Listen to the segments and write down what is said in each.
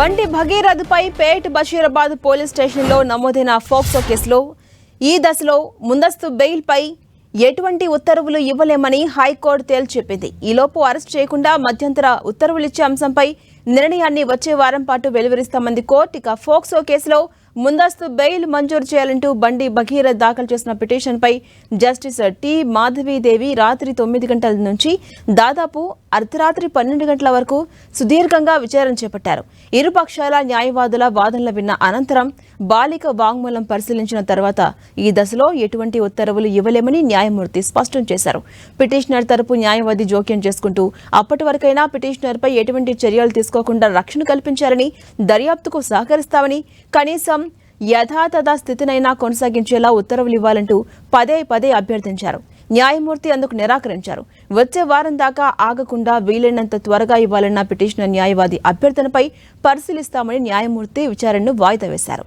బండి భగీరథపై పేట్ బషీరాబాద్ పోలీస్ స్టేషన్లో నమోదైన ఫోక్సో కేసులో ఈ దశలో ముందస్తు బెయిల్పై ఎటువంటి ఉత్తర్వులు ఇవ్వలేమని హైకోర్టు తేల్చెప్పింది. ఈలోపు అరెస్ట్ చేయకుండా మధ్యంతర ఉత్తర్వులిచ్చే అంశంపై నిర్ణయాన్ని వచ్చే వారం పాటు వెలువరిస్తామంది కోర్టు. ఇక ఫోక్సో కేసులో ముందస్తు బెయిల్ మంజూరు చేయాలంటూ బండి భగీరథ్ దాఖలు చేసిన పిటిషన్పై జస్టిస్ టి మాధవీదేవి రాత్రి 9 గంటల నుంచి దాదాపు అర్ధరాత్రి 12 గంటల వరకు సుదీర్ఘంగా విచారణ చేపట్టారు. ఇరుపక్షాల న్యాయవాదుల వాదనలు విన్న అనంతరం బాలిక వాంగ్మూలం పరిశీలించిన తర్వాత ఈ దశలో ఎటువంటి ఉత్తర్వులు ఇవ్వలేమని న్యాయమూర్తి స్పష్టం చేశారు. పిటిషనర్ తరపు న్యాయవాది జోక్యం చేసుకుంటూ అప్పటి వరకైనా పిటిషనర్పై ఎటువంటి చర్యలు తీసుకోకుండా రక్షణ కల్పించారని, దర్యాప్తుకు సహకరిస్తామని, కనీసం యథాతథ స్థితినైనా కొనసాగించేలా ఉత్తర్వులు ఇవ్వాలంటూ పదే పదే అభ్యర్థించారు. న్యాయమూర్తి అందుకు నిరాకరించారు. వచ్చే వారం దాకా ఆగకుండా వీలైనంత త్వరగా ఇవ్వాలన్న పిటిషనర్ న్యాయవాది అభ్యర్థనపై పరిశీలిస్తామని న్యాయమూర్తి విచారణను వాయిదా వేశారు.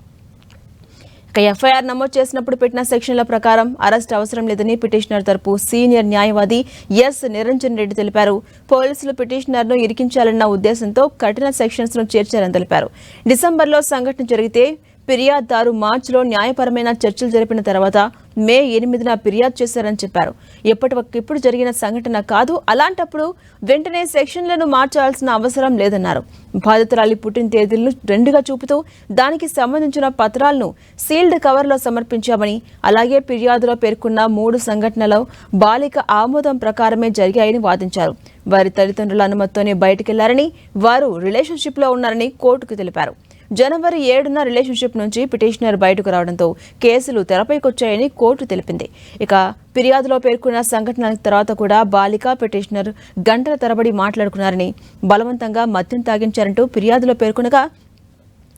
ఎఫ్ఐఆర్ నమోదు చేసినప్పుడు పెట్టిన సెక్షన్ల ప్రకారం అరెస్ట్ అవసరం లేదని పిటిషనర్ తరపు సీనియర్ న్యాయవాది ఎస్ నిరంజన్ రెడ్డి తెలిపారు. పోలీసులు పిటిషనర్ను ఇరికించాలన్న ఉద్దేశంతో కఠిన సెక్షన్స్ ను చేర్చారని తెలిపారు. డిసెంబర్లో సంఘటన జరిగితే ఫిర్యాదుదారు మార్చిలో న్యాయపరమైన చర్చలు జరిపిన తర్వాత మే 8న ఫిర్యాదు చేశారని చెప్పారు. ఎప్పటికిప్పుడు జరిగిన సంఘటన కాదు, అలాంటప్పుడు వెంటనే సెక్షన్లను మార్చాల్సిన అవసరం లేదన్నారు. బాధితురాలి పుట్టిన తేదీలను రెండుగా చూపుతూ దానికి సంబంధించిన పత్రాలను సీల్డ్ కవర్లో సమర్పించామని, అలాగే ఫిర్యాదులో పేర్కొన్న 3 సంఘటనలు బాలిక ఆమోదం ప్రకారమే జరిగాయని వాదించారు. వారి తల్లిదండ్రుల అనుమతితోనే బయటకెళ్లారని, వారు రిలేషన్షిప్లో ఉన్నారని కోర్టుకు తెలిపారు. జనవరి 7న రిలేషన్షిప్ నుంచి పిటిషనర్ బయటకు రావడంతో కేసులు తెరపైకొచ్చాయని కోర్టు తెలిపింది. ఇక ఫిర్యాదులో పేర్కొన్న సంఘటనల తర్వాత కూడా బాలిక పిటిషనర్ గంటల తరబడి మాట్లాడుకున్నారని, బలవంతంగా మద్యం తాగించారంటూ ఫిర్యాదులో పేర్కొనగా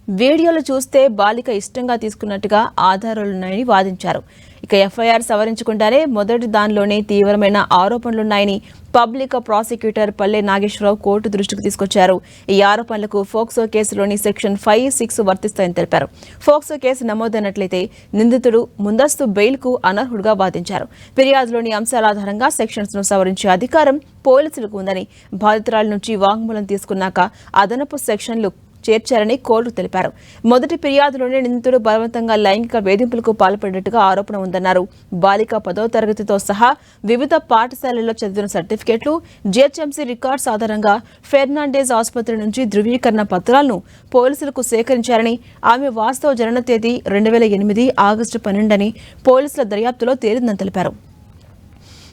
వీడియోలు చూస్తే బాలిక ఇష్టంగా తీసుకున్నట్టుగా ఆధారాలున్నాయని వాదించారు. ఇక ఎఫ్ఐఆర్ సవరించకుండానే మొదటి దానిలోనే తీవ్రమైన ఆరోపణలున్నాయని పబ్లిక్ ప్రాసిక్యూటర్ పల్లె నాగేశ్వరరావు కోర్టు దృష్టికి తీసుకొచ్చారు. ఈ ఆరోపణలకు ఫోక్సో కేసులోని సెక్షన్ 5, 6 వర్తిస్తాయని తెలిపారు. ఫోక్సో కేసు నమోదైనట్లయితే నిందితుడు ముందస్తు బెయిల్కు అనర్హుడుగా వాదించారు. ఫిర్యాదులోని అంశాల ఆధారంగా సెక్షన్స్ ను సవరించే అధికారం పోలీసులకు ఉందని, బాధితురాల నుంచి వాంగ్మూలం తీసుకున్నాక అదనపు సెక్షన్లు చేర్చారని కోర్టు తెలిపారు. మొదటి ఫిర్యాదులోనే నిందితుడు బలవంతంగా లైంగిక వేధింపులకు పాల్పడినట్టుగా ఆరోపణ ఉందన్నారు. బాలిక 10వ తరగతితో సహా వివిధ పాఠశాలల్లో చదివిన సర్టిఫికేట్లు, జిహెచ్ఎంసీ రికార్డ్స్ ఆధారంగా ఫెర్నాండేజ్ ఆసుపత్రి నుంచి ధృవీకరణ పత్రాలను పోలీసులకు సేకరించారని, ఆమె వాస్తవ జనన తేదీ 2008 ఆగస్టు 12 అని పోలీసుల దర్యాప్తులో తేలిందని తెలిపారు.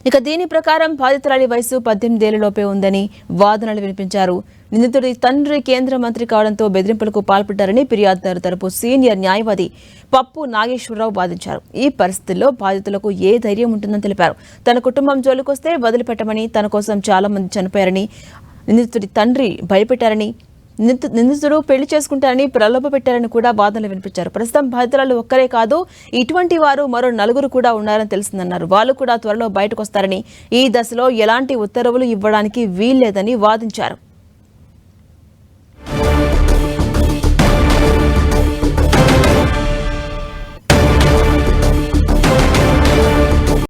ఇక దీని ప్రకారం బాధితురాలి వయసు 18 ఏళ్లలోపే ఉందని వాదనలు వినిపించారు. నిందితుడి తండ్రి కేంద్ర మంత్రి కావడంతో బెదిరింపులకు పాల్పడ్డారని ఫిర్యాదుదారు తరపు సీనియర్ న్యాయవాది పప్పు నాగేశ్వరరావు వాదించారు. ఈ పరిస్థితుల్లో బాధితులకు ఏ ధైర్యం ఉంటుందని తెలిపారు. తన కుటుంబం జోలికొస్తే వదిలిపెట్టమని, తన కోసం చాలా మంది చనిపోయారని నిందితుడి తండ్రి భయపెట్టారని, నిందితుడు పెళ్లి చేసుకుంటారని ప్రలోభ పెట్టారని కూడా వాదనలు వినిపించారు. ప్రస్తుతం బాధితురాలు ఒక్కరే కాదు, ఇటువంటి వారు మరో 4 కూడా ఉన్నారని తెలిసిందన్నారు. వాళ్ళు కూడా త్వరలో బయటకు వస్తారని, ఈ దశలో ఎలాంటి ఉత్తర్వులు ఇవ్వడానికి వీల్లేదని వాదించారు.